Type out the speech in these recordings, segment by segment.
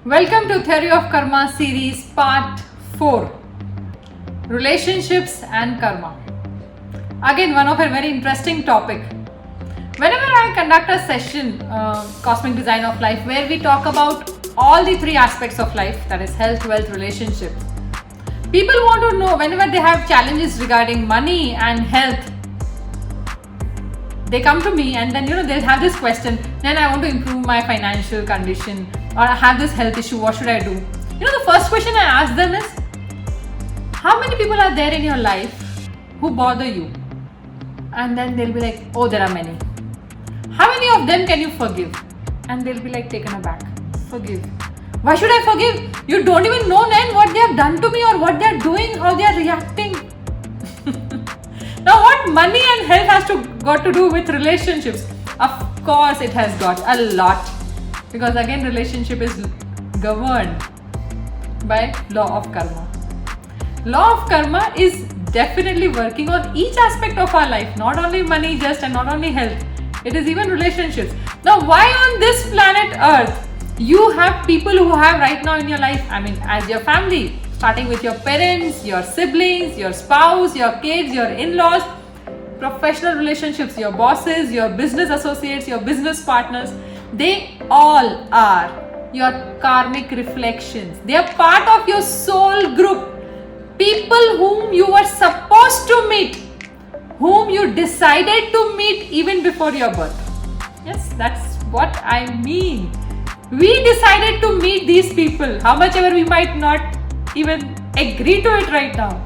Welcome to Theory of Karma series part 4, Relationships and Karma. Again, one of a very interesting topic. Whenever I conduct a session, Cosmic Design of Life, where we talk about all the three aspects of life, that is health, wealth, relationship, people want to know whenever they have challenges regarding money and health, they come to me and then they'll have this question, then I want to improve my financial condition or I have this health issue, what should I do? The first question I ask them is, how many people are there in your life who bother you? And then they'll be like, oh, there are many. How many of them can you forgive? And they'll be like taken aback. Forgive. Why should I forgive? You don't even know then what they have done to me or what they are doing, how they are reacting. Now what money and health has got to do with relationships? Of course it has got a lot. Because again, relationship is governed by law of karma. Law of karma is definitely working on each aspect of our life, not only money just and not only health. It is even relationships. Now why on this planet earth you have people who have right now in your life, as your family, starting with your parents, your siblings, your spouse, your kids, your in-laws, professional relationships, your bosses, your business associates, your business partners, they all are your karmic reflections. They are part of your soul group. People whom you were supposed to meet, whom you decided to meet even before your birth. Yes, that's what I mean. We decided to meet these people, how much ever we might not even agree to it right now.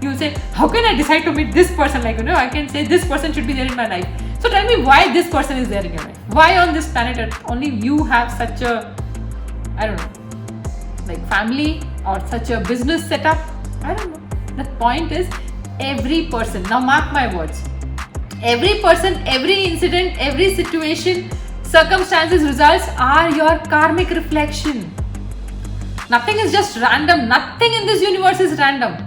You say, how can I decide to meet this person? I can say this person should be there in my life. So tell me why this person is there in your life. Why on this planet Earth only you have such a, family or such a business setup? I don't know. The point is, every person, now mark my words, every person, every incident, every situation, circumstances, results are your karmic reflection. Nothing is just random. Nothing in this universe is random.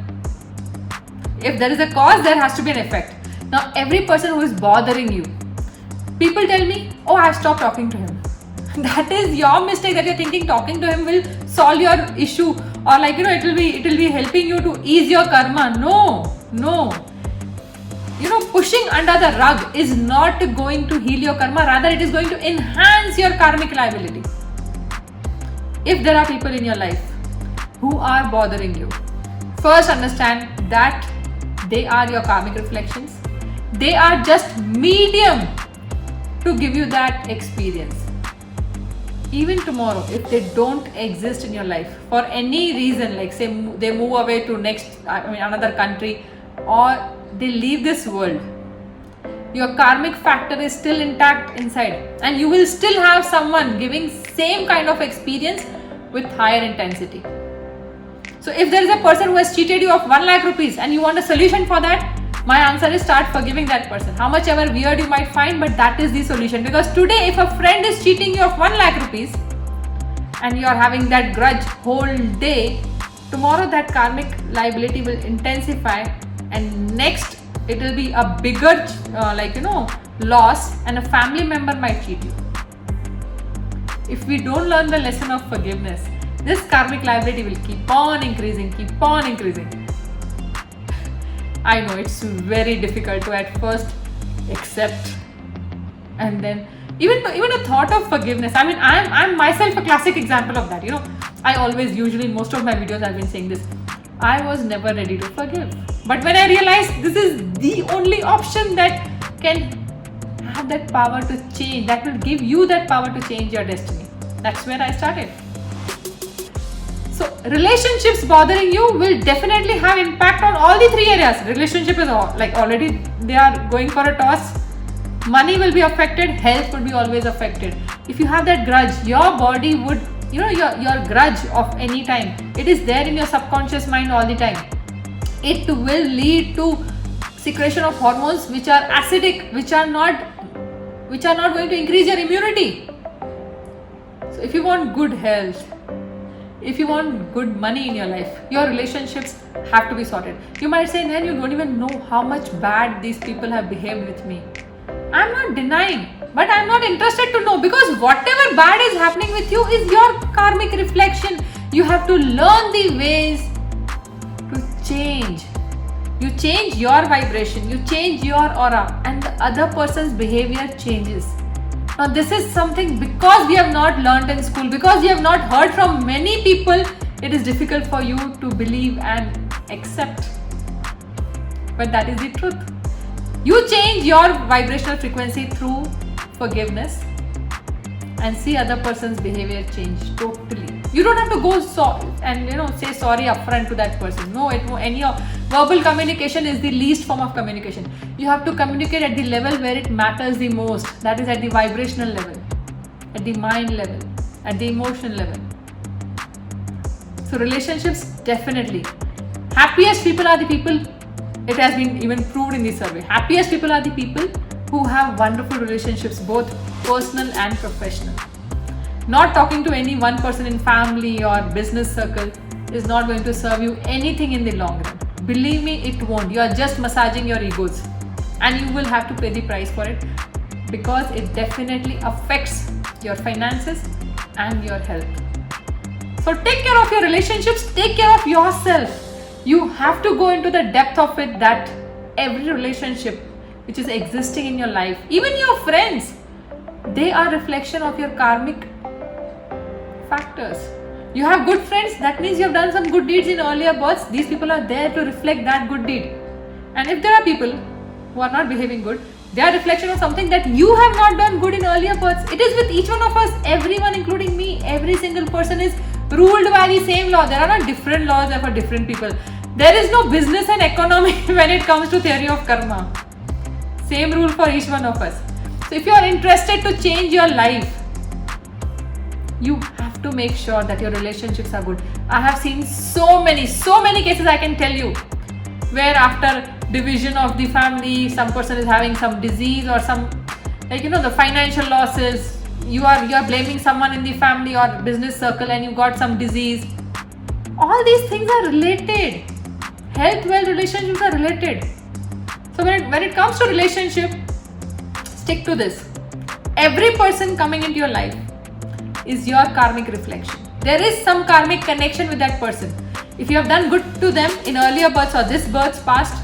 If there is a cause, there has to be an effect. Now, every person who is bothering you, people tell me, oh, I have stopped talking to him. That is your mistake, that you're thinking talking to him will solve your issue or it will be helping you to ease your karma. No. Pushing under the rug is not going to heal your karma. Rather, it is going to enhance your karmic liability. If there are people in your life who are bothering you, first understand that they are your karmic reflections. They are just medium to give you that experience. Even tomorrow, if they don't exist in your life for any reason, like say they move away to another country or they leave this world, your karmic factor is still intact inside and you will still have someone giving same kind of experience with higher intensity. So if there is a person who has cheated you of 1 lakh rupees and you want a solution for that, my answer is start forgiving that person. How much ever weird you might find, but that is the solution. Because today if a friend is cheating you of 1 lakh rupees and you are having that grudge whole day, tomorrow that karmic liability will intensify and next it will be a bigger loss and a family member might cheat you. If we don't learn the lesson of forgiveness, this karmic liability will keep on increasing. I know it's very difficult to at first accept, and then even a thought of forgiveness. I'm myself a classic example of that. I always, usually in most of my videos, I've been saying this. I was never ready to forgive, but when I realized this is the only option that can have that power to change, that will give you that power to change your destiny. That's where I started. So relationships bothering you will definitely have impact on all the three areas. Relationship is already they are going for a toss. Money will be affected, health will be always affected. If you have that grudge, your body would, your grudge of any time, it is there in your subconscious mind all the time. It will lead to secretion of hormones which are acidic, which are not going to increase your immunity. So if you want good health, if you want good money in your life, your relationships have to be sorted. You might say, man, you don't even know how much bad these people have behaved with me. I'm not denying, but I'm not interested to know, because whatever bad is happening with you is your karmic reflection. You have to learn the ways to change. You change your vibration, you change your aura, and the other person's behavior changes. Now, this is something, because we have not learned in school, because we have not heard from many people, it is difficult for you to believe and accept. But that is the truth. You change your vibrational frequency through forgiveness and see other person's behavior change totally. You don't have to go say sorry upfront to that person. No, any verbal communication is the least form of communication. You have to communicate at the level where it matters the most. That is at the vibrational level, at the mind level, at the emotion level. So relationships, definitely. Happiest people are the people, it has been even proved in the survey. Happiest people are the people who have wonderful relationships, both personal and professional. Not talking to any one person in family or business circle is not going to serve you anything in the long run. Believe me, it won't. You are just massaging your egos, and you will have to pay the price for it, because it definitely affects your finances and your health. So take care of your relationships, take care of yourself. You have to go into the depth of it, that every relationship which is existing in your life, even your friends, they are reflection of your karmic factors. You have good friends, that means you have done some good deeds in earlier births. These people are there to reflect that good deed. And if there are people who are not behaving good, they are reflection of something that you have not done good in earlier births. It is with each one of us, everyone including me, every single person is ruled by the same law. There are not different laws for different people. There is no business and economy when it comes to theory of karma. Same rule for each one of us. So if you are interested to change your life, you have to make sure that your relationships are good. I have seen so many cases, I can tell you, where after division of the family, some person is having some disease or some, the financial losses, you are blaming someone in the family or business circle, and you got some disease. All these things are related. Health, wealth, relationships are related. So when it comes to relationship, stick to this. Every person coming into your life is your karmic reflection. There is some karmic connection with that person. If you have done good to them in earlier births or this birth's past,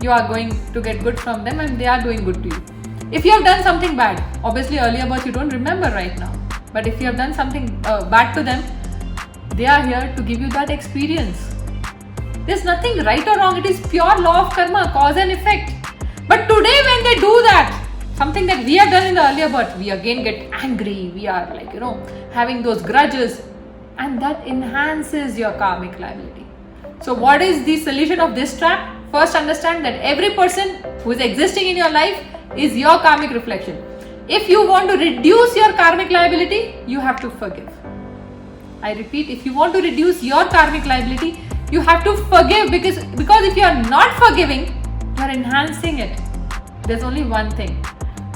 you are going to get good from them, and they are doing good to you. If you have done something bad, obviously earlier birth you don't remember right now, but if you have done something bad to them, they are here to give you that experience. There's nothing right or wrong. It is pure law of karma, cause and effect. But today when they do that, something that we have done in the earlier birth, we again get angry. We are having those grudges, and that enhances your karmic liability. So what is the solution of this trap? First, understand that every person who is existing in your life is your karmic reflection. If you want to reduce your karmic liability, you have to forgive. I repeat, if you want to reduce your karmic liability, you have to forgive, because if you are not forgiving, you are enhancing it. There's only one thing.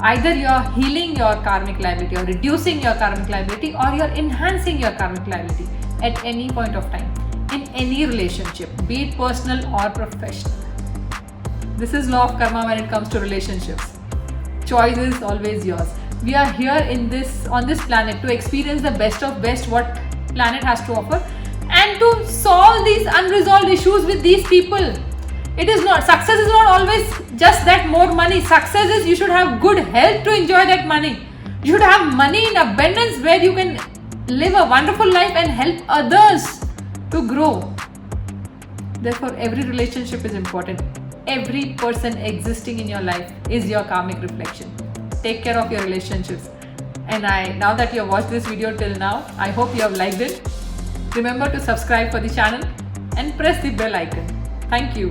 Either you are healing your karmic liability or reducing your karmic liability, or you are enhancing your karmic liability at any point of time, in any relationship, be it personal or professional. This is law of karma when it comes to relationships. Choice is always yours. We are here on this planet to experience the best of best what planet has to offer, and to solve these unresolved issues with these people. Success is not always just that more money. Success is you should have good health to enjoy that money. You should have money in abundance where you can live a wonderful life and help others to grow. Therefore, every relationship is important. Every person existing in your life is your karmic reflection. Take care of your relationships. And now that you have watched this video till now, I hope you have liked it. Remember to subscribe for the channel and press the bell icon. Thank you.